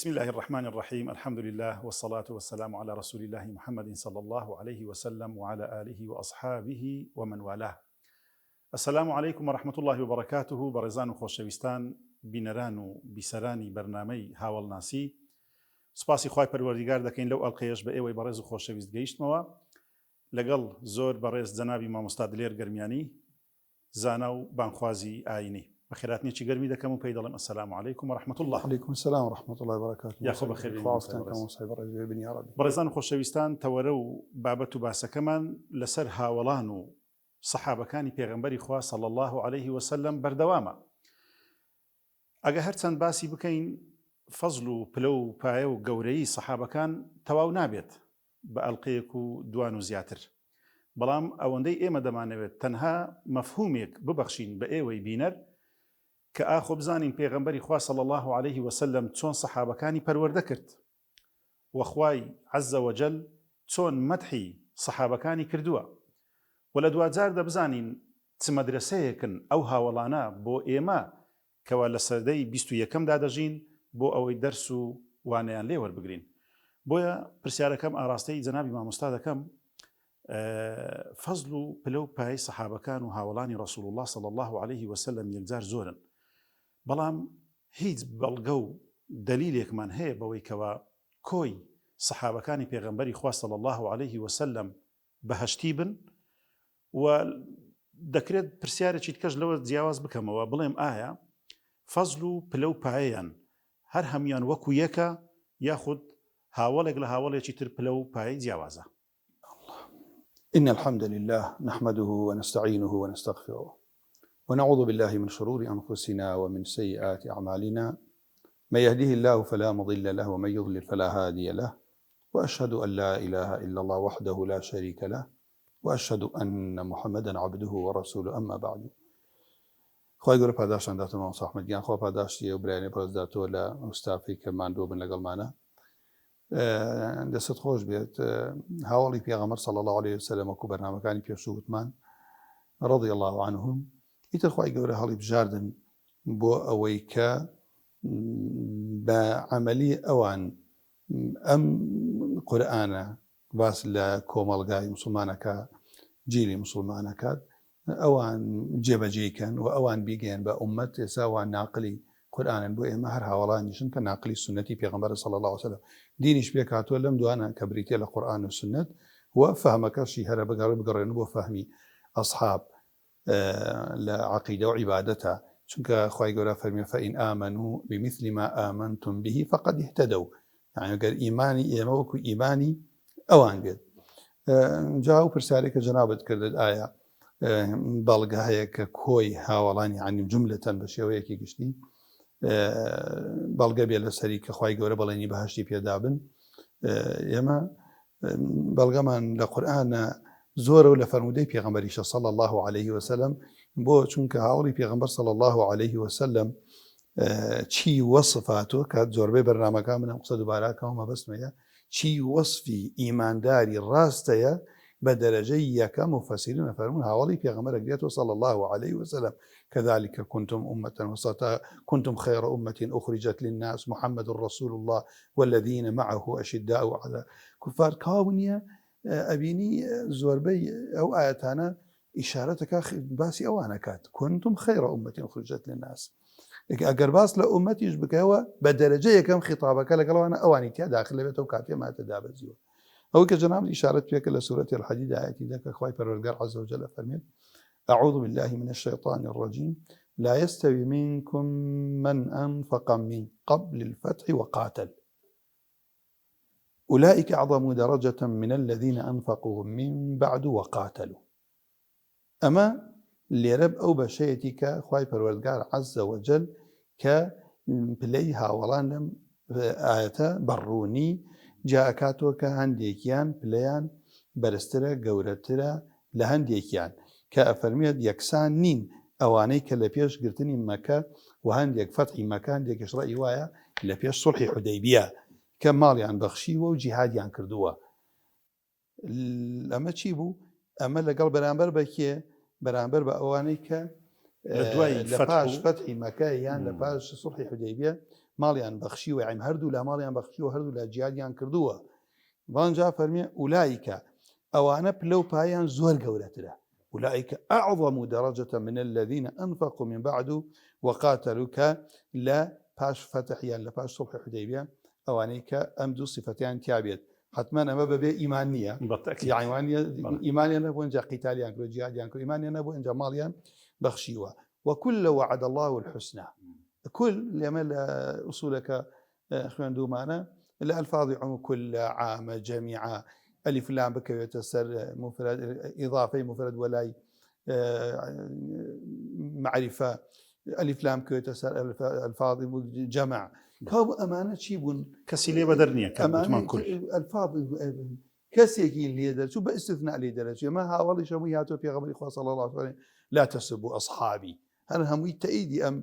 بسم الله الرحمن الرحيم. الحمد لله والصلاة والسلام على رسول الله محمد صلى الله عليه وسلم وعلى آله وأصحابه ومن والاه. السلام عليكم ورحمة الله وبركاته. برزان خوشويستان بینەران و بیسەرانی بەرنامەی هاوڵناسی، سپاسی خوای پەروەردیگار دەکەین لەو ئەڵقەیەش بە ئێوەی بەڕێز و خۆشەویست گەیشتمەوە لەگەڵ زۆر بەڕێز جەنابی مامۆستا دلێر گەرمیانی، زانا و بانخوازی ئاینی. بەخێراتنیی گەرمی دەکەم و پێی دەڵێم السلام عليكم ورحمة الله. عليكم السلام ورحمة الله وبركاته. یاخۆ بەخێر بن. بەڕێزان و خۆشەویستان، تەوەرە و بابەت و باسەکەمان لەسەر هاوڵان و سەحابەکانی پێغەمبەری خوا صلی الله عليه وسلم بەردەوامە. ئەگە هەرچەند باسی بکەین فەزل و پلە و پایە و گەورەی سەحابەکان تەواو نابێت بە ئەڵقەیەک و دوان و زیاتر، بەڵام ئەوەندەی ئێمە دەمانەوێت تەنها مەفهومێک ببەخشین بە ئێوەی بینەر کە ئاخۆ بزانین پێغەمبەری خوا صلی الله عليه وسلم چۆن سەحابەکانی پەروەردە کرد و خوای عەزە وەجەل چۆن مەدحی سەحابەکانی کردووە، و لە دوجار دەبزانین چ مەدرسەیەکن ئەو هاوڵانە بۆ ئێمە کەوا لە سەردەی 21دا دەژین بۆ ئەوەی دەرس و وانەیان لێ وەربگرین. بۆیە پرسیارەکەم ئاراستەی جەنابی مامۆستا دەکەم، فەزل و پلە و پای سەحابەکان و هاوڵانی ڕەسوول الله صلی الله عليه وسلم یەکجار زۆرن، بەڵام هیچ بەڵگە و دلیلێکمان هەیە بەوەی کەوا کۆی سەحابەکانی پێغەمبەری خوا صلی الله عليه وسلم بەهەشتی بن. و دەکرێت پرسیارێکی تکەش لەوە جیاواز بکەمەوە، بڵێم ئایا فەزل و پلە و پایەیان هەر هەمویان وەکو یەکە یاخود هاوڵێک لە هاوڵێکی تر پلە و پایەی جیاوازە؟ إن الحمد لله نحمده ونستعينه ونستغفره ونعوذ بالله من شرور أنفسنا ومن سيئات أعمالنا، من يهده الله فلا مضل له ومن يضلل فلا هادي له، وأشهد أن لا إله إلا الله وحده لا شريك له، وأشهد أن محمدا عبده ورسوله. أما بعد. خواهی گەورە پاداشان داتەوە مامۆستا ئەحمەدگیان، خوا پاداشتی ئەو برایانەی پەرست داتەوە لە ئوستافی کە ماندوو بن لەگەڵمانە. دەست خۆش بێت هاوڵی پێغەمبەر صلی الله عليه وسلم وەکو بەرنامەکانی پێشووتمان رضی الله عنهم ئیتر خواهی گەورە هەڵی بژاردن بۆ ئەوەی کە بە عەمەلی ئەوان ئەم قورئانە باس لە کۆمەڵگای مسلمانەکە، جیلی مسلمانەکات، ئەوان جێبەجێکەن و ئەوان بیگەیان بە ئومەت. ئێستا وان ناقلی قورئانن بۆ ئێمە هەر هاوڵانیشن کە ناقلی سنەتی پێغەمبەر صلی الله عليه وسلم. دینیش پێک هاتووە لەم دوانە کە بریتێ لە قورئان و سنەت، و فەهمەکەشی هەرە بگەڕێن بۆ فەهمی ئەصحاب لە عەقیدە و عیبادەتە، چونکە خوای گەورە فەرمێ فەئین ئامەنوا بمثل ما آمنتم به فقد اهتدوا، یعنی ئەگەر ئیمانی ئێمە وەکو ئیمانی ئەوان بێت. جا و پرسیارێک کە جەنابەت کردت، ئایا بەڵگە هەیە کە کۆی هاوڵانی عنی جملەتەن بە شێوەیەکی گشتی بەڵگە بێت لەسەری کە خوای گەورە بەڵێنی بەهەشتی پێدابن؟ ئێمە بەڵگەمان لە قورئانە زۆرە و لە فەرمودەی پێغەمبەریشە صلی الله عليه وسلم، بۆ چونکە هاوڵی پێغەمبەر صلی الله عليه وسلم چی وەصفاتۆ کات زۆربەی بەرنامەکان منم قسە دووباراکەوە مەبەستمەیە چی وەصفی ئیمانداری ڕاستەیە بە دەرەجەی یەکەم مفەسیرین فەرمون هاوڵی پێغەمبەر ئەگرێتەوە صلی الله عليه وسلم كذلك كنتم أمة وسطا كنتم خير أمة أخرجت للناس محمد رسول الله والذين معه أشداء على كفار. كاونية أبيني زوربي أو آياتنا إشارتك باسي أوانا كات كنتم خير أمة أخرجت للناس. أجر باس لأمتي يشبكوا بدرجة كم خطابك لك لو أنا أواني تيا داخل بيته وكاتيا ما تدابزيو. أو كجناب الإشارة فيك لسورة الحديد آياتي ذاك أخوي پروردگار عز وجل فرمي أعوذ بالله من الشيطان الرجيم لا يستوي منكم من أنفق من قبل الفتح وقاتل أولئك أعظم درجة من الذين أنفقوا من بعد وقاتلوا. أما لرب أو بشيتك أخوي پروردگار عز وجل كبليها ولانم آية بروني جاءكاتو كهنديكيان بليان برسترا قورترا لهنديكيان كأفرميت يكسان نين أواني كاللبيش قرتني مكة وهنديك فتحي مكان ديك إشرائي وايا لبيش صلحي حديبية كمال يعني بخشي وجهاد يعني كردوه. أما تشيبو أما لقل برانبر بكيه برانبر بأواني ك لپاش فتحی مەکە یان لەپاش سوڵحی حودەیبیە ماڵیان بەخشی و عیم هەردوو لە ماڵیان بەخشی و هەردوو لە جیادیان کردووە بانجا فەرمێ ئولایکە ئەوانە پلە و پایان زۆر گەورەترە أولئك أعظم درجة من الذين أنفقوا من بعد وقاتلوا لا باش فتح يعني لا باش صلح حديبية أوانيك أمدو صفتان تابيت حتما أما ببي إيمانية يعني إيمانية نبو إنجا قتاليا كرو جهاديا كرو إيمانية نبو إنجا ماليا بخشيوا وكل وعد الله الحسنى كل لما أصولك أخوان دو معنا الألفاظ عم كل عام جميعا ألف لام بكوي تسر مفرد إضافي مفرد ولاي معرفة ألف لام كوي تسر الفاظ جمع كاب أمانة شيء كسيلي بدرنية كمان كل الفاظ كسيكي اللي درس باستثناء اللي درس ما هاولي شمياتو في غمر إخوة صلى الله عليه وسلم لا تسبوا أصحابي أنا هم تأيدي أم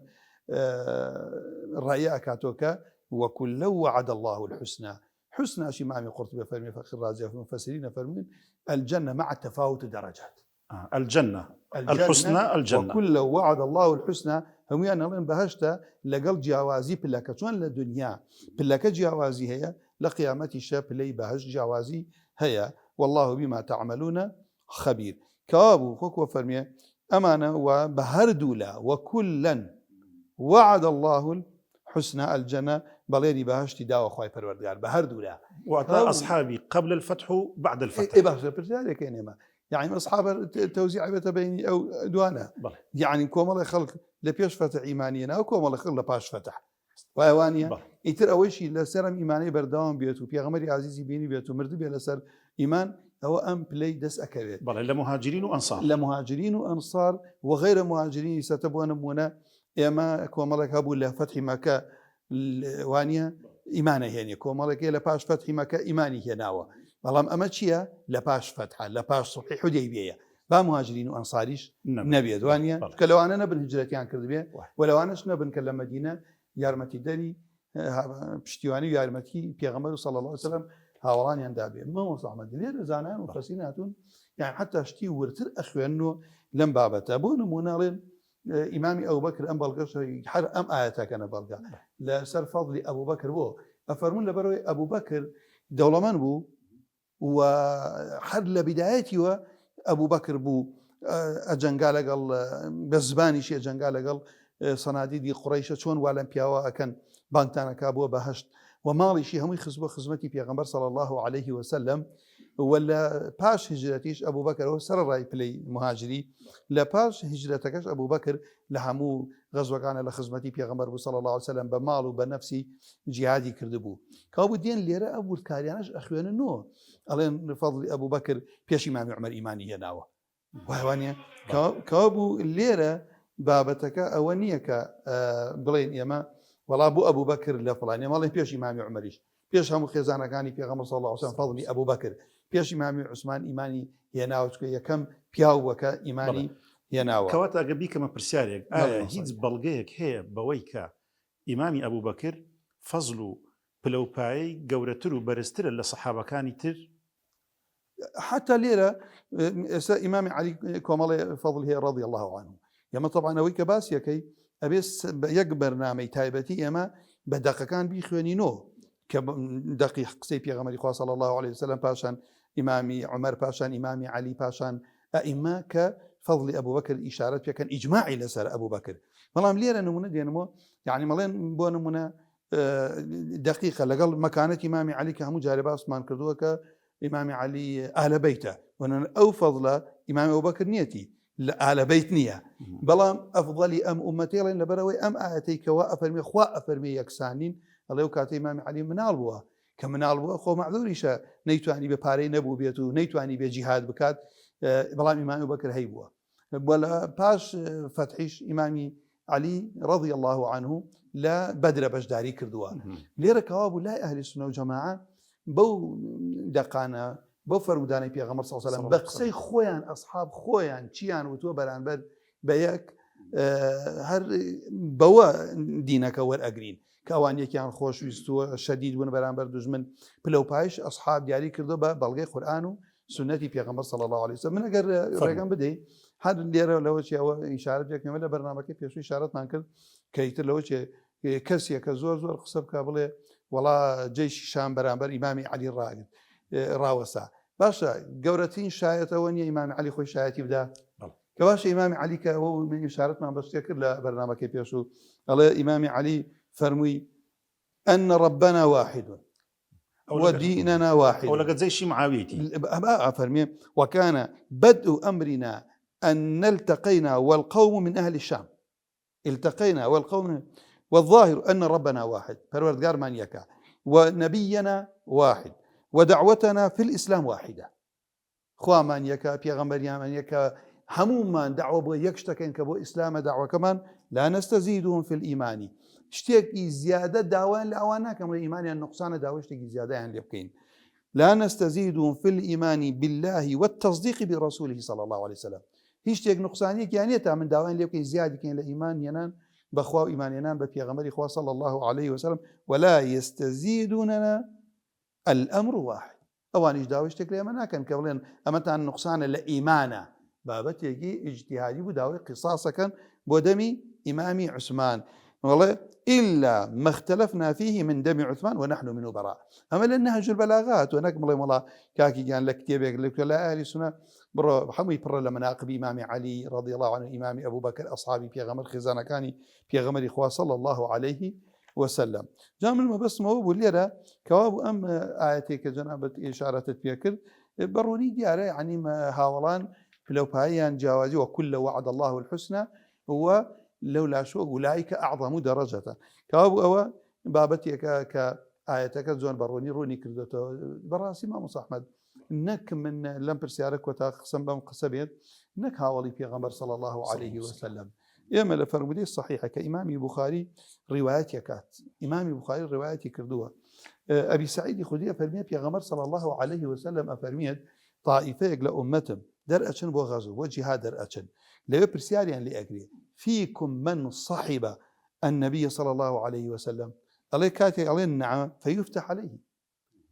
رأيك كاتوكا وكل وعد الله الحسنى حسنى شيء ما قرطبي فرمي فخر رازي في المفسرين فرمين الجنة مع تفاوت درجات الجنة الحسنى الجنة وكل وعد الله الحسنى هم يعني الله بهشتا لقل جوازي بلاك شون للدنيا بلاك جوازي هي لقيامة الشاب لي بهش جوازي هي والله بما تعملون خبير كابو خوك وفرمي أمانة وبهردولا وكلا وعد الله الحسنى الجنة بليري بهشتي داوى خواي پروردگار بهردولا وعطاء أصحابي قبل الفتح وبعد الفتح ذلك يعني أصحاب توزيع بيني أو دوانا يعني كومال خلق لبيش فتح إيمانينا أو كومال خلق لباش فتح وأوانيا يتر أول شيء لسرم إيماني بردوام بيتو بيغمري عزيزي بيني بيتو مردبي لسر إيمان هو أم بلاي دس أكبر لمهاجرين وأنصار لمهاجرين وأنصار وغير مهاجرين ستبون منا إما كومال كابو لفتح مكة وانيا إيمانه يعني كومال كي لباش فتح مكة إيماني هناوه والله أما شيء لباش فتحة لباش صلح حديبية با مهاجرين وأنصاريش نبي دوانيا كلو أنا نبن هجرتيان كرد بيه ولو أناش نبن كلام مدينة يارمتي داري بشتيواني يارمتي بيغمر صلى الله عليه وسلم هاوراني عند أبي ما وصح مدينة زانان وفسيناتون يعني حتى اشتي ورتر أخوي أنه لم بابته أبون منارين إمامي أبو بكر أم بلغش حر أم آياته كان بلغا لسر فضل أبو بكر بو أفرمون لبروي أبو بكر دولمان بو وحر لبدايتي أبو بكر بو أجنقال قال بزباني شيء أجنقال قال صناديد قريش شون والأنبياء كان بانتانا كابو بهشت ومالي شيء هم يخصبوا خدمتي بيغمبر صلى الله عليه وسلم ولا باش هجرتيش أبو بكر هو سر راي بلي مهاجري لا باش هجرتكش أبو بكر لحمو غزوة كان لخدمتي بيغمبر صلى الله عليه وسلم بمال وبنفسي جهادي كردبو كابو الدين اللي رأى أبو الكاريانش أخوان النو ألين فضل أبو بكر بيش إمام عمر إيماني يناوه وهوانيا كابو اللي رأى بابتك أوانيك بلين يما ولا أبو بكر لا فلان مالي بيش إمام عمريش بيش هم خزانة كاني بيغمبر صلى الله عليه وسلم فضلي أبو بكر بيش إمام عثمان إيماني يناوه كم بياو وكا إيماني يناوه كواتا قبي كما برسالك هيز بلغيك هي بويكا إمامي أبو بكر فضلو بلوباي قورترو برستر لصحابة كاني تر حتى ليرة إمام علي كومالي فضل هي رضي الله عنه يما طبعا أويك باسيا كي أبيس يكبر نامي تايبتي يما بدقة كان بيخوانينو كدقيق قسي بيغمري صلى الله عليه وسلم باشان إمامي عمر باشان إمامي علي باشان أئمة كفضل أبو بكر إشارة كان إجماعي لسر أبو بكر ملام ليرة نمونا دينمو يعني ملين بو نمونا دقيقة لقل مكانة إمامي علي كهمو جاربا عثمان كردوه كإمامي علي أهل بيته وانا أو فضل إمام أبو بكر نيتي آل بيت نية بلام أفضل أمتي لأن لبروي أم آتيك وأفرمي خواء أفرمي يكسانين الله يكاتي إمام علي منال بوا كمنال بوا خو معذوريش نيتواني بباري نبو بيتو نيتواني بجهاد بكات بلام إمام أبو بكر هي بوا ولا باش فتحيش إمامي علي رضي الله عنه لا بدر بجداري كردوا ليرة كوابو لا أهل السنة والجماعة بو دقانا بو فرموداني بيغمبر صلى الله عليه وسلم بقسي خويان أصحاب خويان چيان وتو برانبر بيك هر بوا دينك ور أقرين كأوان يكيان خوش ويستو شديد ون برانبر دجمن بلو بايش أصحاب دياري كردو ببلغي قرآن سنتي بيغمبر صلى الله عليه وسلم من أقر رقم بدي هذا اللي لو شيء إشارة جاك نملا برنامج كيف يسوي إشارة ما نكر كيتر لو شيء کەسێکە زۆر قسە بکە بڵێ وڵا جێشی شام بەرامبەر ئیمامی عەلی ڕاوەسا باشە گەورەترین شایەتەوە نیە ئیمامی عەلی خۆی شایەتی بدا کە باشە ئیمامی عەلی کە ئەوە من ئیشارەتمان بە شتێک کرد لە بەرنامەکەی پێشوو ئەڵێ ئیمامی عەلی فەرمووی أن ربنا واحد وديننا واحد أو لقد زي شي معاويتي فرمي وكان بدء أمرنا أن التقينا والقوم من أهل الشام التقينا والقوم والظاهر أن ربنا واحد فالوردقار من يكا ونبينا واحد ودعوتنا في الإسلام واحدة خوا من يكا بيغمبر من يكا هموم من دعوة بو يكشتكين كبو إسلام دعوة كمان لا نستزيدهم في الإيمان شتێکی زیادە داوایان لە ئەوان ناکەم لە ئیمانیان نقصانە داوای شتێکی زیادەیان لێ بکەین لا نستزيدهم في الإيمان بالله والتصديق برسوله صلى الله عليه وسلم هیچ شتێک نقصانیەکیان نیە تا من داوایان لێ بکەین زیادی بکەین لە ئیمان هێنان بەخوا و ئیمانێنان بە پێغەمبەری خوا صلى الله عليه وسلم ولا يستزيدوننا الأمر واحد ئەوانیش داوای شتێک لە ئێمە ناکەن کە بڵێن ئەمەتان نقصانە لە ئیمانە بابەتێکی ئیجتیهادی بوو داوای قیساسەکەن بۆ دەمی ئیمامی عوسمان والله إلا ما اختلفنا فيه من دم عثمان ونحن منه براء أما لأنها البلاغات ونكمل والله كاكي كان لك كتابك لك لا أهل السنة برا حمي برا لمناقب إمام علي رضي الله عنه إمام أبو بكر أصحابي في غمر خزانة كاني في غمر إخوة صلى الله عليه وسلم جامل ما بس ما هو بوليرة كواب أم آياتي كجنابة إشارة فيكر بروني ديارة يعني ما هاولان في لو بايان جوازي وكل وعد الله الحسنى هو لولا شو أولئك أعظم درجة كابو أو بابتي كآياتك زون بروني روني كردته براسي ما أحمد نك من لمبر سيارك وتقسم بهم قسبين نك هاولي في غمر صلى الله عليه وسلم يما لفرمودي الصحيحة كإمام بخاري رواياتي كات إمام بخاري رواياتي كردوها أبي سعيد خدية فرمية في غمر صلى الله عليه وسلم أفرمية طائفة لأمتهم در أشن بو غزو وجهاد در أشن لو برسياري يعني لأجري فيكم من صحب النبي صلى الله عليه وسلم الله كاتي عليه نعم فيفتح عليه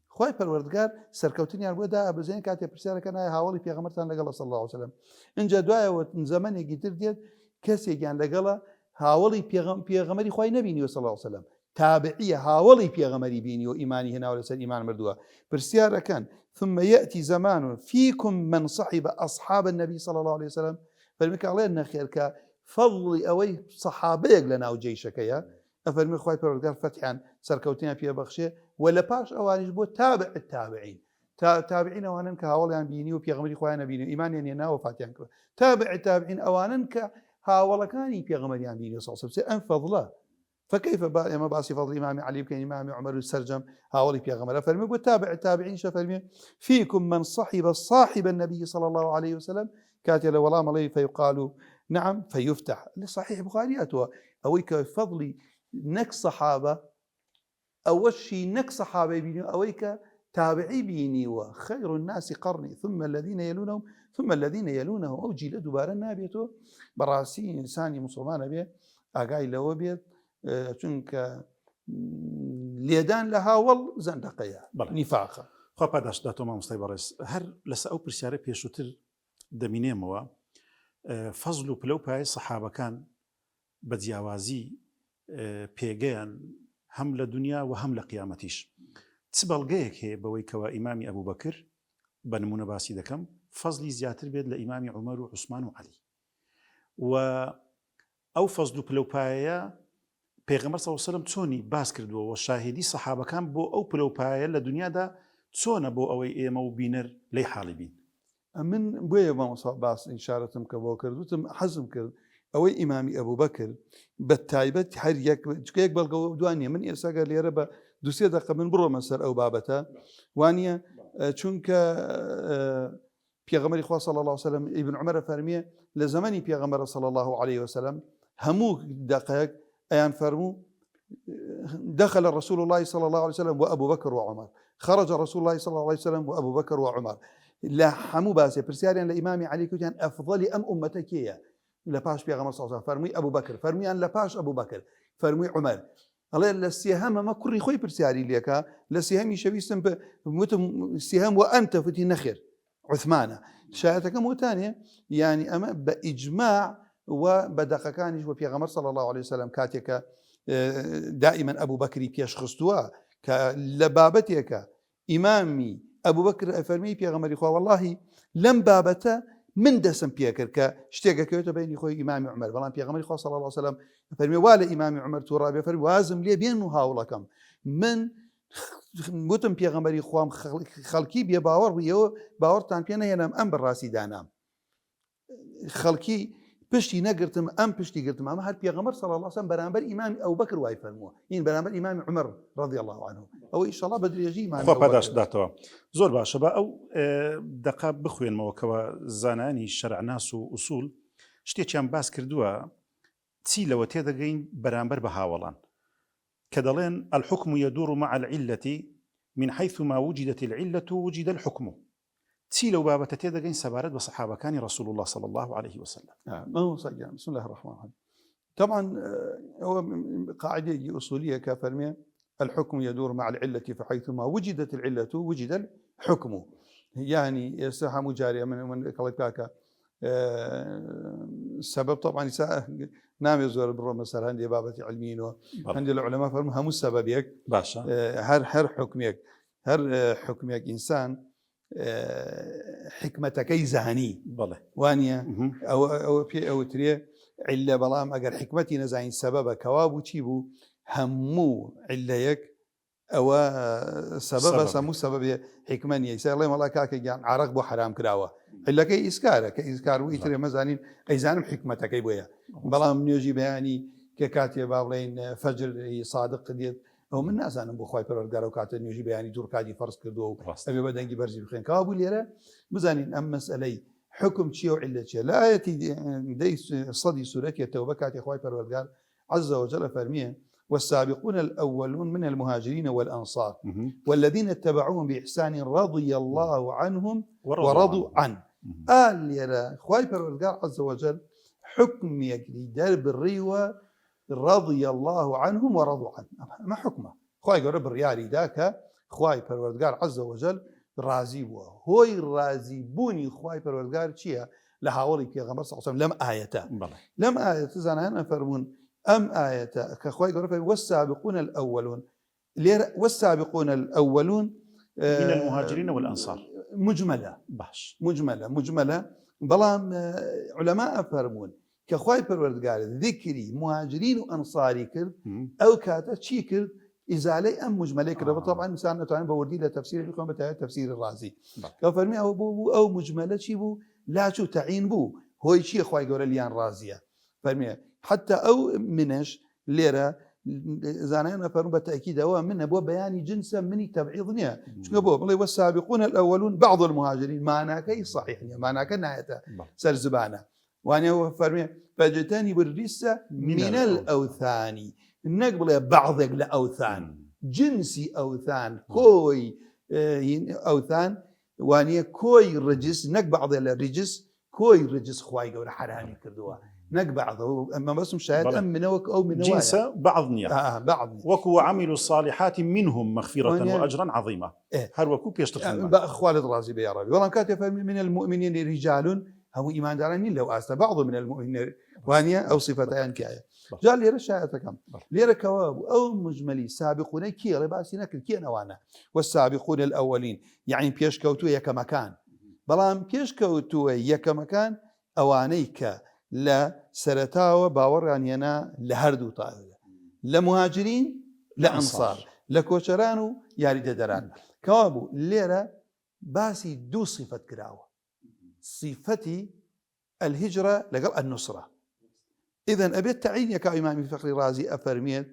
خوي بالوردقار سركوتني على الودا أبو زين كاتي برسالة كان هاولي في غمرتان لقلا صلى الله عليه وسلم إن جدوايا وزمن يجتر ديت كسي كان لقلا هاولي في غمري خوي نبي صلى الله عليه وسلم تابعية هاولي في غمري بيني وإيماني هنا ولا سن إيمان مردوها برسالة كان ثم يأتي زمان فيكم من صحب أصحاب النبي صلى الله عليه وسلم فالمك علينا خير فضل أوي صحابيك لنا وجيشك يا أفرمي خوي بردقار فتحا سركوتين في بخشة ولا باش أوانيش بو تابع التابعين تابعين أوانا كهاوليان بيني وفي غمري خويا بيني إيمان يعني أنا وفاتيان تابع التابعين أوانا كهاولا كاني في غمريان بيني صلى الله عليه وسلم فضله فكيف ما باسي فضل إمام علي بكين إمام عمر السرجم هاولي في غمرة فرمي بو تابع التابعين شفرمي فيكم من صاحب النبي صلى الله عليه وسلم كاتل ولا ملي فيقالوا نعم فيفتح لصحيح بخاري أتوا أويك فضلي نك صحابة أول شيء نك صحابة بيني أويك تابعي بيني وخير الناس قرني ثم الذين يلونهم ثم الذين يلونهم أو جيل دبار النابيته براسي إنساني مسلمان بيه أقاي لو بيت چونك ليدان لها وال زندقية نفاقة خب پاداش داتۆ مامۆستای بەڕێز هەر لەسەر ئەو پرسیارە پێشووتر دەمینێمەوە فەزل و پلە و پای سەحابەکان بە جیاوازی پێگەیان هەم لە دنیا و هەم لە قیامەتیش چ بەڵگەیەک هەیە بەوەی کەوە ئیمامی ئەبوو بەکر بە نمونە باسی دەکەم فەزلی زیاتر بێت لە ئیمامی عومەر و عوسمان و عەلی و ئەو فەزل و پلە و پایەیە پێغەمبەر صلی الله علیه و سلم چۆنی باس کردووە و شاهدی سەحابەکان بۆ ئەو پلە و پایە لە دنیادا چۆنە بۆ ئەوەی ئێمە و بینەر لی حاڵی بین من بۆیە مامۆستا باس ئیشارەتم کە بۆ کردوتم حەزم کرد ئەوەی ئیمامی ئەبوو بەکر بە تایبەت هەر یەک بەڵگە دوانیە من ئێستا لێرە بە دوسێ دقیقە من بڕۆمە سەر ئەو بابەتە وانە چونکە پێغەمبەری خوا صلی الله علیه و سلم ابن عمر فەرمیێ لە زمانی پێغەمبەر صلی الله علیه و سلم هەموو دقایق أيان فرموا دخل رسول الله صلى الله عليه وسلم وأبو بكر وعمر خرج رسول الله صلى الله عليه وسلم وأبو بكر وعمر لا حمو باسي برسالة لإمام علي كان أفضل أم أمتك يا لا باش بيغمر صلى الله عليه وسلم فرمي أبو بكر فرمي أن لا باش أبو بكر فرمي عمر الله للسيهام ما كل خوي برسالة ليك للسيهام يشويستم السيهام وأنت فتي نخر عثمان شاهدتك مو ثانية يعني أما بإجماع وبدقة كانش وبيغمر صلى الله عليه وسلم كاتيك دائما ئەبوو بەکری پێشخستووە کە لە بابەتێکە ئیمامی ئەبوو بەکر ئەفەرمی پێغەمبەری خوا وەڵڵاهی لەم بابەتە من دەسم پێکرد کە شتێکەکەوێتە بینی خۆی ئیمامی عومەر بەڵام پێغەمبەری خوا صلی الله علیه وسلم فەرمی وا لە ئیمامی عومەر توو ڕابێ فەرمی وازم لێ بێن و هاوڵەکەم من وتم پێغەمبەری خوام خەڵکی بێ باوەڕ بوویەوە باوەڕتان پێ نەهێنام ئەم بەڕاستی دانام خەڵکی پشتی نەگرتم ئەم پشتی گرتم ئەمە هەر پێغەمبەر صلی الله علیه وسلم بەرامبەر ئیمامی ئەبوبەکر وای فەرمووە این بەرامبەر ئیمامی عومەر رضی الله عنه ئەوە ئینشاءالله بە درێژی ئیمامی خوا پاداش داتەوە زۆر باشە بە ئەو دقا بخوێنمەوەکەوە زانانی شەرعناس و ئوسوول شتێکیان باس کردووە چی لەوە تێدەگەین بەرامبەر بە هاوڵان کە دەڵێن الحكم يدور مع العلة من حيث ما وجدت العلة وجد الحكم چی لەو بابەتە تێدەگەین سەبارەت بە سەحابەکانی رسول الله صلى الله عليه وسلم بسم الله الرحمن الرحيم طبعا هو قاعدة أصولية كفرمية الحكم يدور مع العلة فحيثما وجدت العلة وجد الحكم يعني يستحى مجارية من كلاكا السبب طبعا نام يزور برو مثلا عندي بابة علمين وعند العلماء فرموا هم السبب يك باشا هر حكمك هر حكمك إنسان حكمتكي زهني بله وانيا او تري عله بلام اگر حكمتي نزاين سبب كواب وتشيبو همو عليك او سبب سمو سبب حكمني يسال الله والله كاك يعني عرق بو حرام كراوه الا كي اسكار ويتري مزانين ايزان حكمتكي بويا بلام نيجي بياني ككاتي باولين فجر صادق ديت ئەو من نازانم بۆ خی پەروەردگار و کاتە نوێژی بەیانی دوورکادی فەرز کردووە و ئەبێ بە دەنگی بەرزی بخێن کاوا بوو لێرە بزانین ئەم مەسئلەی حکم چییە و عیلە چییە لە ئایەتی سەدی سورەتی تەوبە کاتی خی پەروەردگار عز وجل فەرمیێ والسابقون الأولون من المهاجرين والأنصار والذين اتبعوهم بإحسان رضي الله عنهم ورضوا عنه لێرە خی پەروەردگار عز وجل حکم یەکری دەرب ڕیوە رضي الله عنهم ورضوا عنه ما حكمه خواي قرب بالريالي ذاك خواي پروردگار عز وجل راضي بوه هوي راضي بوني خواي پروردگار چیه لهاولي پیغمبر صلى الله عليه وسلم لم آيته لم آية زانان فرمون ام آيته كخواي قرب والسابقون الأولون والسابقون الأولون من المهاجرين والأنصار مجملة باش مجملة بلام علماء فرمون كخواي پروردگار ذكري مهاجرين وأنصاري كرد أو كاتا چي كرد إزالي أم مجملة كرد طبعا مثلا نتواني بوردي لتفسير الكون بتاعي تفسير الرازي كفرمي أو مجملة چي بو لا شو تعين بو هو شي خواي قول ليان رازية فرمي حتى أو منش ليرة زانانا فرمو بالتأكيد هو من أبو بياني جنسا مني تبعيضنيا شو أبو والله والسابقون الأولون بعض المهاجرين معناك صحيح معناك نهايته سرزبانه وأنا هو فرمي فاجتنبوا الرجس من الأوثان نقبل بعضك لأوثان جنسي أوثان كوي أوثان وأنا كوي رجس نقبعض الرجس كوي رجس خواي قول حرامي كردوها نقبعضه أما بس مشاهد أم منوك أو من جنس بعضنيا بعض وكو عملوا الصالحات منهم مغفرة وأجرا عظيما هل وكو بيشتغل خالد رازي بيا ربي والله كاتب من المؤمنين رجال هم إيمان دارانين لو أست بعض من المؤمنين وانيا أو صفتان كاية جاء لي رشاء كم لي كواب أو مجملي سابقون كي لباسنا كي نوانا والسابقون الأولين يعني بيش كوتو يك مكان بلام بيش كوتو يك مكان أوانيك لا سرتاوى باور يعني أنا لهردو طائلة لمهاجرين لأنصار لكوشرانو يارد دران كوابو ليرة باسي دو صفة كراوة صفتي الهجرة لقل النصرة إذن أبيت تعين يا كإمام فخر رازي أفرميت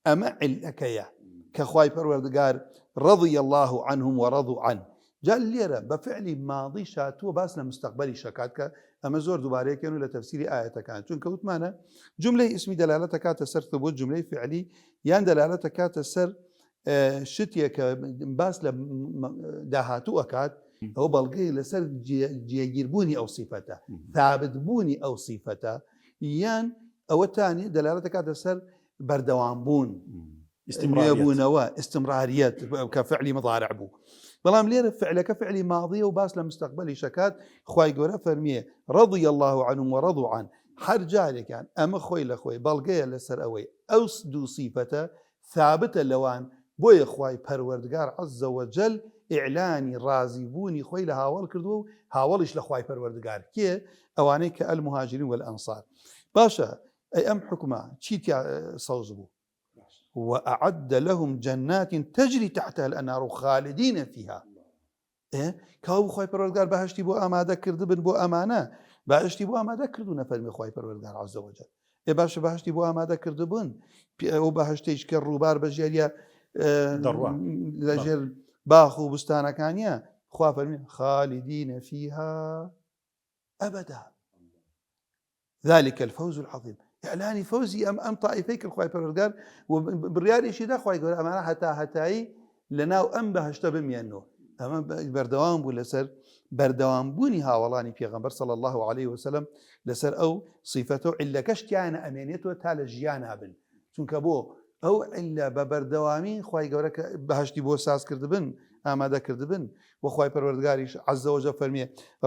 أمعل أكيا كخواي پروردگار رضي الله عنهم ورضوا عنه جاء الليرة بفعل ماضي شاتو باسنا مستقبلي شكاتك أما زور دوباره كانوا لتفسير آية كانت چون كوت معنا جملة اسمي دلالة كات سر ثبوت جملة فعلي يان دلالة كات سر شتيا باس لداهاتو أكاد هو بلغي لسر جيجيربوني أو صفته ثابت بوني أو صفته يان أو الثاني دلالة كات سر بردوان بون استمراريات كفعل مضارع بو بلام ليرة فعل كفعل ماضي وباس لمستقبلي شكات خواي قولا فرميه رضي الله عنهم ورضوا عنه هەر جارێکیان ئەمە خۆی لە خۆی بەڵگەیە لەسەر ئەوەی ئەو دوو سیفەتە ثابتە لەوان بۆیە خوای پەروەردگار عەزە وەجەل ئیعلانی ڕازیبوونی خۆی لە هاوڵ کردووە و هاوڵیش لە خوای پەروەردگار کێ ئەوانەی کە المهاجرین والئەنصار. باشە ئەی ئەم حکومە چیتیا سەوز بوو؟ وأعد لهم جنات تجري تحتها الأنهار خالدين فيها. كاو خوای پەروەردگار بەهشتی بۆ ئامادە کردبن بۆ ئەمانە بەهشتی بۆ ئامادە کردو نەفەرمی خوای پەروەردگار عەزە وەجەل. باشە بەهشتی بۆ ئامادە کردبوون ئەو بەهشتێک کە ڕووبار بە ژێریە لەژێر باخ و بستانەکانیە خوا فەرمی خالدين فيها أبدا ذلك الفوز العظيم. إعلاني فوزي أم طائفيك الخواي پەروەردگار وبڕیاریشی دا خوای گەورە ئەمانە هەتایی لەناو ئەم بەهشتە بمێنەوە. ئەمە بەردەوام بوو لەسەر بەردەوامبوونی هاوڵانی پێغەمبەر صلی الله عليه وسلم لەسەر ئەو صیفەتە و عیلەکەشتیانە ئەمێنێتەوە تا لە ژیان بن، چونکە بۆ ئەو عیلە بە بەردەوامی خوای گەورە کە بەهشتی بۆ ساز کردبن ئامادە کردبن و خوای پەروەردگاریش عەزە وەجەل فەرمیێ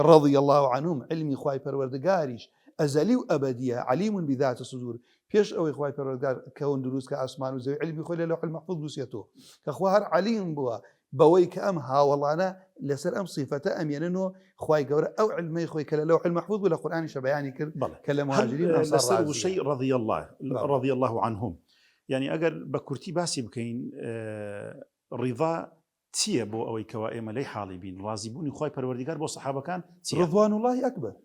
رەضی الله عنهم علمی خوای پەروەردگاریش ئەزەلی و ئەبەدیە عەلیم بذات الصدور. پێش ئەوەی خوای پەروەردگار کەون دروست کە ئاسمان و زەوی علمی خۆی لە لەوح المەحفوظ نووسێتەوە کە خوا هەر عەلیم بووە بەوەی کە ئەم هاوڵانە لەسەر ئەم صیفەتە ئەمێننەوە خوای گەورە ئەو علمەی خۆی کە لە لەوح المەحفوظ و لە قورئانیش بەیانی کرد کە لە مهاجرین لەسەر وشەی رضی الله عنهم. یعنی ئەگەر بە کورتی باسی بکەین ڕیضا چییە بۆ ئەوەی کەوا ئێمە لەی حاڵی بین ڕازیبوونی خوای پەروەردگار بۆ سەحابەکان رضوان الله ئەکبەر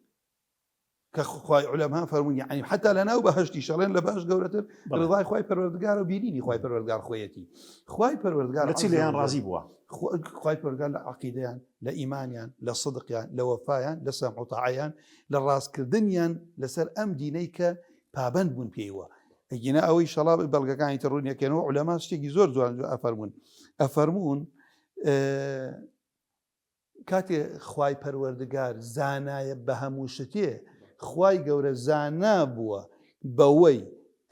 کە خوای عولەما فەرموون یعنی حتا لەناو بەهشتی شەڵێن لە باش گەورەتر ڕضای خوای پەروەردگار و بینینی خوای پەروەردگار خۆیەتی خوای پەروەردگار لە چی لەیان ڕازی بووە؟ خوای پەروەردگار لە عەقیدەیان لە ئیمانیان لە صدقیان لە وەفایان لە سەمع و تەاعەیان لە ڕاستکردنیان لەسەر ئەم دینەی کە پابەند بوون پێیوە. ئەگینا ئەوەی شەڵا بەڵگەکانی تر ڕوونیەکەنەوە عولەما شتێکی زۆر جوان ئەفەرموون کاتێ خوای پەروەردگار زانایە بە هەموو شتێ خوای گەورە زانا بووە بەوەی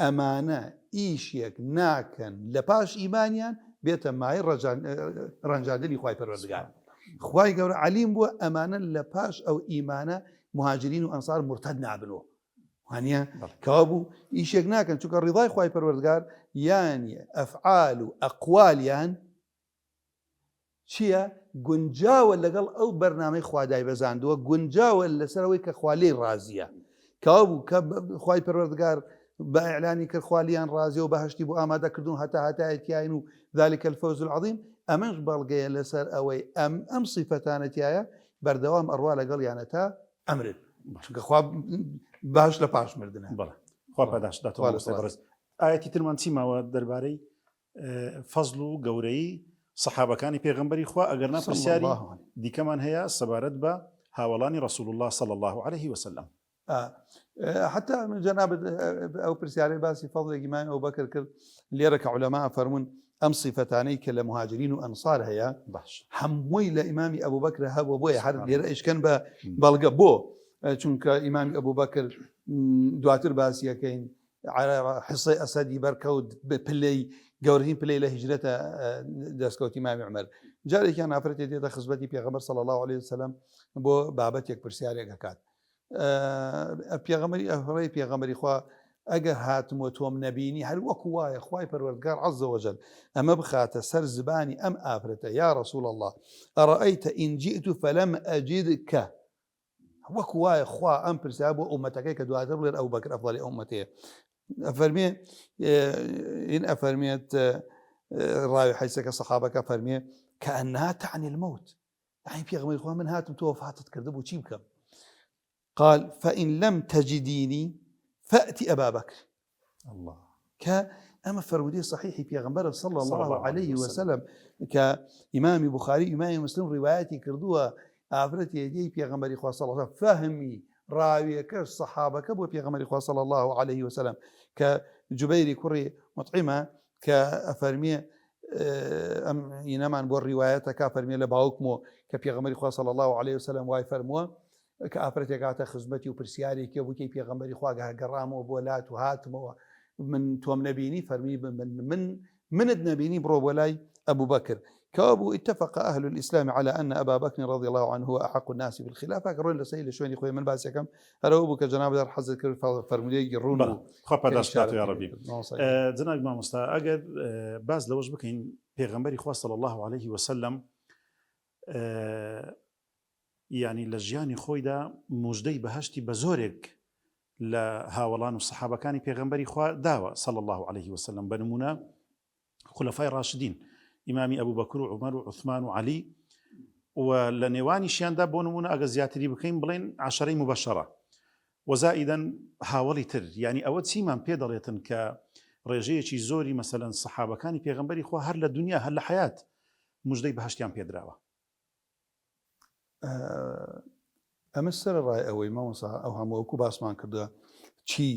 ئەمانە ئیشێک ناکەن لە پاش ئیمانیان بێتە مای ڕەنجاندنی خوای پەروەردگار. خوای گەورە عەلیم بووە ئەمانە لە پاش ئەو ئیمانە مهاجرین و ئەنسار مرتەد نابنەوە وانە کەوا بوو ئیشێک ناکەن چونکە ڕیضای خوای پەروەردگار یانی ئەفعال و ئەقوالیان چییە؟ گونجاوە لەگەڵ ئەو بەرنامەی خوادای بەزاندووە گونجاوە لەسەرەوەی کە خوالی ڕازیە کەوا بوو کە خوای پەروەردگار بە ئیعلانی کرد خوالیان ڕازیە و بەهشتی بۆ ئامادە کردوون هەتا هەتایەتیان و ذلك الفوز العظیم. ئەمەش بەڵگەیە لەسەر ئەوەی ئەم صیفەتانەتیایە بەردەوام ئەڕوا لەگەڵیانە تا ئەمرن چونکە خوا باش لە پاش مردنە. خوا پاداشداتەوە. ئاەتی ترمان چی ماوە دەربارەی فەزڵ و گەورەی سەحابەکانی پێغەمبەری خوا ئەگەرنا پرسیاری دیکەمان هەیە سەبارەت بە هاوڵانی رسول الله صلى الله عليه وسلم. حتى جناب ئەو پرسیارەی باسی فەضڵێکی مای ئەو بەکر کرد لێرە کە عولەما فەرمون ئەم صیفەتانەی کە لە مهاجرین و ئەنسار هەیە هەمووی لە ئیمامی ئەبوو بەکر هەبووە بۆیە هەر لێرە ئیشکەن بە بەڵگە بۆ چونکە ئیمامی ئەبوو بەکر دواتر باسیەکەین حصەی ئەسەدی بەرکەوت پلەی گەورەترین پلەی لە هیجرەتە دەستکەوتی ئیمامی عومەر. جارێکیان ئافرەتێک دێتە خزمەتی پێغەمبەر صلی الله عليه وسلم بۆ بابەتێک پرسیارێک دەکات. پێغەمبەری پێغەمبەری خوا ئەگەر هاتمۆ تۆم نەبینی هەر وەکو وایە خوای پەروەردگار عەزە وەجەل ئەمە بخاتە سەر زبانی ئەم ئافرەتە یا رسول الله ئەڕەئەیتە ئین جئت فەلەم ئەجدکە وەکو وایە خوا ئەم پرسیار بۆ ئومەتەکەی کە دواتر بڵێن ئەو بەکر ئەفضەلی ئومەتەیە. ئەفەرمێ ئین ئەفەرمێت ڕاوی حەیسەکە سەحابەکە فەرمێ کەئەنها تەعنی المەوت یعنی پێغەمبەری خوا من هاتم تۆ وەفاتت کردبوو چی بکەم؟ قال فإن لم تجديني فأتي أبا بكر. الله كأما فرودي صحيح في غنبر صلى الله عليه وسلم كإمام بخاري إمام مسلم رواياتي كردوها أفرت يدي في غنبر صلى الله عليه وسلم فهمي راويك الصحابة كبو في غنبر صلى الله عليه وسلم كجبير كري مطعمة كأفرمي إنما نبور رواياتك كأفرمي لباوكمو كفي غنبر صلى الله عليه وسلم واي فرموه کە ئافرەتێکاتە خزمەتی و پرسیارێکی وتی پێغەمبەری خوا گەڕامەوە بۆ لات و هاتمەوە من تۆم نەبینی فەرمی منت نەبینی بڕۆ بۆ لای ئەبوو بەکر كابو اتفق أهل الإسلام على أن أبا بكر رضي الله عنه هو أحق الناس بالخلافة كرون لسيل شويني خوي من باسي كم هرو بك جناب دار حزت كر فرمودي يرون خۆ پاداشات یا ڕەبی ربي جناب مامۆستا ئەگەر باز لەوەش بکەین پێغەمبەری خوا صلی الله عليه وسلم یعنی لە ژیانی خۆیدا موژدەی بەهەشتی بە زۆرێک لە هاوڵان و سەحابەکانی پێغەمبەری خوا داوە صلی الله عليه وسلم بە نمونە خولەفای ڕاشدین ئیمامی ئەبوو بەکر و عومەر و عوثمان و عەلی و لە نێوانیشیاندا بۆ نمونە ئەگە زیاتری بکەین بڵێن عەشەرەی مبەشەرە وەزائیدەن هاوڵی تر یعنی ئەوە چیمان پێ دەڵێتن کە ڕێژەیەکی زۆری مەسەلەن سەحابەکانی پێغەمبەری خوا هەر لە دنیا هەر لە حیات موژدەی بەهەشتیان پێدراوە. ئەمە سەرڕای ئەوەی مامۆستا ئەو هەمووەکو باسمان کردووە چی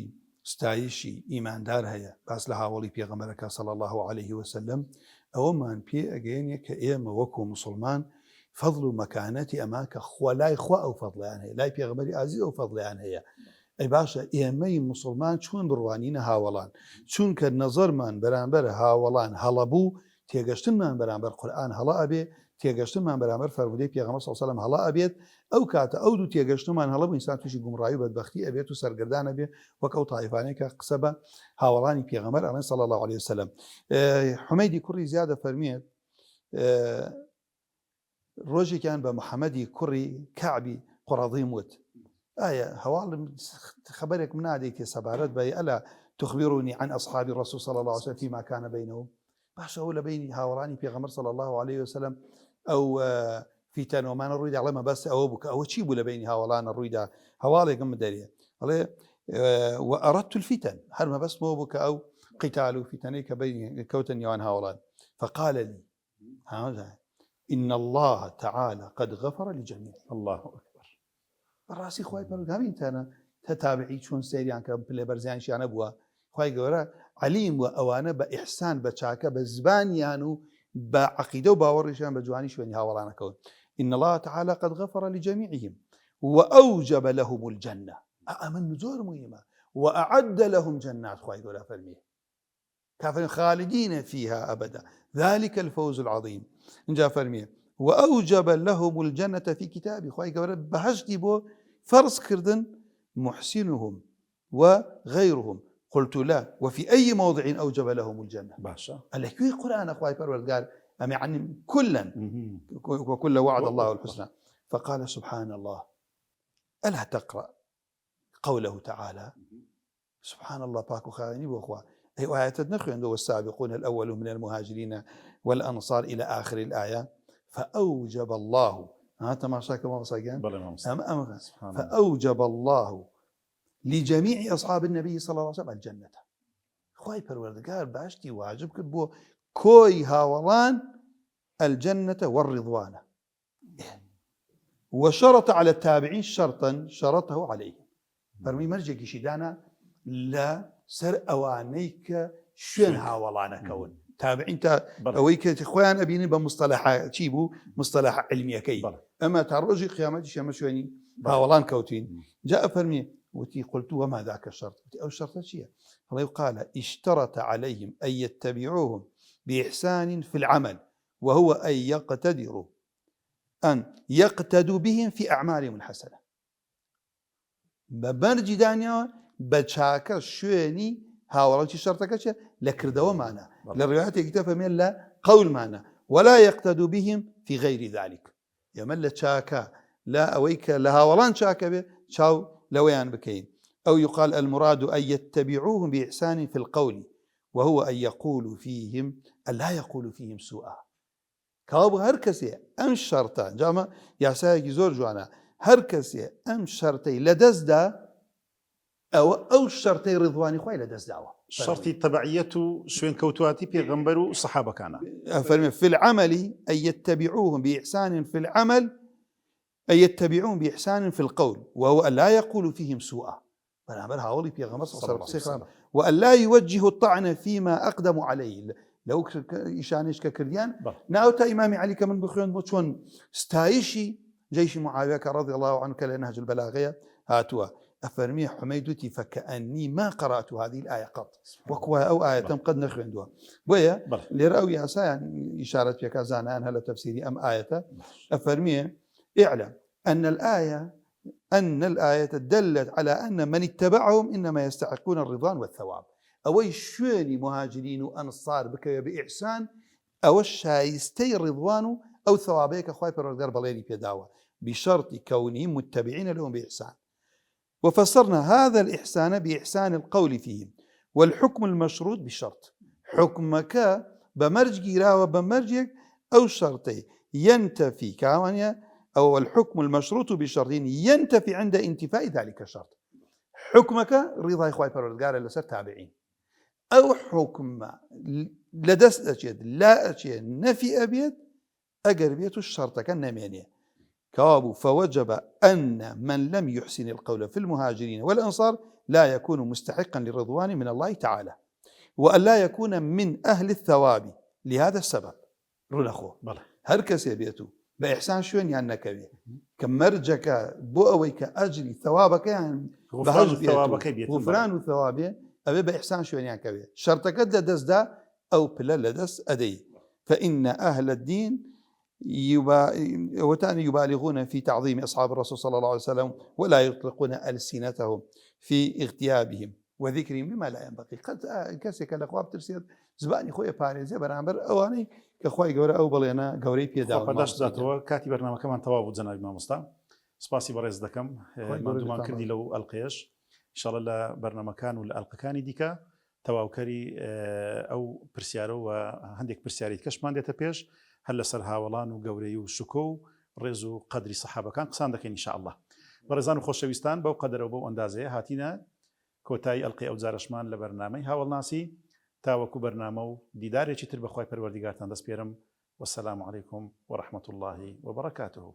ستایشی ئیماندار هەیە باس لە هاوڵی پێغەمبەرەکە صلی الله عليه وسلم ئەوەمان پێ ئەگەێنێ کە ئێمە وەکو موسڵمان فەضڵ و مەکانەتی ئەما کە خوا لای خوا ئەو فەضڵیان هەیە لای پێغەمبەری ئازیز ئەو فەضڵیان هەیە ئەی باشە ئێمەی موسڵمان چۆن بڕوانینە هاوڵان چونکە نەزەرمان بەرامبەر هاوڵان هەڵەبوو تێگەشتنمان بەرامبەر قورئان هەڵە ئەبێ تێگەشتمان بەرامبەر فەرمودەی پێغەمبەر صلی الله علیه و سلم هەڵە ئەبێت ئەو کاتە ئەو دوو تێگەشتمان هەڵە بوو ئینسان تووشی گومڕایی و بەدبەختی ئەبێت و سەرگردانە بێ وەک ئەو تایفانەی کە قسە بە هاوڵانی پێغەمبەر ئەڵێن صلی الله عليه وسلم. حومەیدی کوڕی زیادە فەرمێت ڕۆژێکیان بە محەممەدی کوڕی کەعبی قوڕەضیم وت ئایا هەواڵم خبرێک من نادەیتێ سەبارەت بە ئەلا تخبرني عن أصحاب الرسول صلى الله عليه وسلم فيما كان بينهم باشە ئەو لە بینی هاوڕانی پێغەمبەر صلی الله عليه وسلم ئەو فیتەنۆمانە ڕوویدا ئەڵێمە بەس ئەوە بوو کە ئەوە چی بوو لە بینی هاوڵانە ڕوویدا هەواڵێکم بدەرێ ئەڵێ وأردت الفتن هەرمە بەسمەوە بوو کە ئەو قیتال و فیتەنەی کە بینی کەوتە نێوان هاوڵان فقال لي هذا إن الله تعالى قد غفر لجميع. الله أكبر. بەڕاستی خوای پەروەردگار تەنە تەتابعی چۆن سەیریان کە پلێبەرزیانشیانە بووە خوای گەورە علیم و ئەوانە بە ئیحسان بە چاکە بە زبانیان و بە عەقیدە و باوەڕیشیان بە جوانی شوێنی هاوڵانەکەون. إن الله تعالى قد غفر لجميعهم وأوجب لهم الجنة ئەمن زۆر مهمە وأعد لهم جنات خوای گەورە فەرمێ كافرين خالدين فيها أبدا ذلك الفوز العظيم. انجا فرميه وأوجب لهم الجنة في كتابه خوای گەورە بەهەشتی بۆ فرض كردن محسنهم وغيرهم قلت لا وفي أي موضع أوجب لهم الجنة باشا الكوي قرآن خوای پەروەردگار أم يعني كلا وكل وعد الله الحسنى فقال سبحان الله ألا تقرأ قوله تعالى سبحان الله باكو خايني بأخوة أي آيات نخوين والسابقون الأول من المهاجرين والأنصار إلى آخر الآية فأوجب الله ما شاك ما صايقان فأوجب الله لجميع أصحاب النبي صلى الله عليه وسلم الجنة خواهي پەروەردگار باشتي واجب کرد بۆ كوي هاوڵان الجنة والرضوان وشرط على التابعين شرطا شرطه عليه فرمي مرجێکی شیدانا لا سەر ئەوانەی کە شوێن هاوڵانەکەون تابعین تا ئەوەی کە خۆیان ئەبینی بە مستەلەح چی بوو مستەلەح علمیەکەی ئەمە تا ڕۆژی قیامەتی شەمە شوێنی هاوڵان کەوتین جاء فەرمی وتي قلت وما ذاك الشرط أو الشرط شيء الله قال اشترط عليهم أن يتبعوهم بإحسان في العمل وهو أن يقتدوا بهم في أعمالهم الحسنة ببرج دانيا بچاکە شوێنی هاوڵی شەرتەکەچێ لە کردەوەمانە لە ڕێواتێک تەفەمێن لە قەولمانە ولا يقتدوا بهم في غير ذلك ئێمە لە چاکە لا ئەوەی کە لە هاوڵان چاکە بێ چاو لەوەیان بکەین أو يقال المراد أن يتبعوهم بإحسان في القول وهو أن يقولوا فيهم أن لا يقولوا فيهم سوءا كابو هر کەسێ ئەم شەرتە جامە یاسایەکی زۆر جوانە هەر کەسێ ئەم شەرتەی لەدەستدا أو شرطي رضواني خوي لدز دعوة شرطي تبعية شوين كوتواتي بيغمبر وصحابة كان في العمل أن يتبعوهم بإحسان في العمل أن يتبعوهم بإحسان في القول وهو أن لا يقول فيهم سوءا برامبر هاولي بيغمبر صلى الله عليه وسلم وأن لا يوجه الطعن فيما أقدم عليه لو إشانيش ككرديان ناوتا إمامي علي كمن بخيون بوشون ستايشي جيش معاوية رضي الله عنه كالنهج البلاغية هاتوا أفرمي حميدتي فكأني ما قرأت هذه الآية قط وكوا أو آية قد نخويندوها بويا لرأوي أسا يعني إشارة في كازان أنها لتفسيري أم آية أفرمي اعلم أن الآية دلت على أن من اتبعهم إنما يستحقون الرضوان والثواب أوي شويني مهاجرين وأنصار بك بإحسان أو الشايستي الرضوان أو ثوابيك أخوي برغدار بليني بيداوة بشرط كونهم متبعين لهم بإحسان. وفسرنا هذا الإحسان بإحسان القول فيهم والحكم المشروط بشرط حكمك بمرج جيراوة بمرجك أو شرطي ينتفي كامانيا أو الحكم المشروط بشرطين ينتفي عند انتفاء ذلك الشرط. حكمك رضا إخوة برودقار لسر تابعين أو حكم لدست أشياء لا أشياء نفي أبيت أقربية الشرط كالنمينية كواب فوجب أن من لم يحسن القول في المهاجرين والأنصار لا يكون مستحقا للرضوان من الله تعالى وأن لا يكون من أهل الثواب لهذا السبب رنخو هركس يبيتو بإحسان شوين يعني نكبي كمرجك بؤويك أجري ثوابك يعني غفران ثوابه أبي بإحسان شوين يعني كبير شرطك لدس دا أو بلا لدس أدي فإن أهل الدين يبالغون في تعظيم أصحاب الرسول صلى الله عليه وسلم ولا يطلقون ألسنتهم في اغتيابهم وذكرهم بما لا ينبغي قد كسك الأخواب ترسيد زباني خويا باريزي برامبر أواني كأخوي قوري أو بلينا قوري بيدا فداش ذاته كاتي برنامج كمان توابط زناج ما مستا سباسي بريز دكم مندومان كردي لو القيش إن شاء الله برنامج كان ولا القكاني ديكا تواوكري أو برسيارو وعندك برسياري كشمان ديتا بيش هل لسر هاولان وقوري وشكو رزو قدري صحابة كان قصان دكين إن شاء الله برزان وخوشويستان بو قدر وبو أندازي هاتينا كوتاي ألقي أو زارشمان لبرنامج هاول ناسي تاوكو برنامج ديداري چتر بخواي پروردگارتان دست بيرم والسلام عليكم ورحمة الله وبركاته.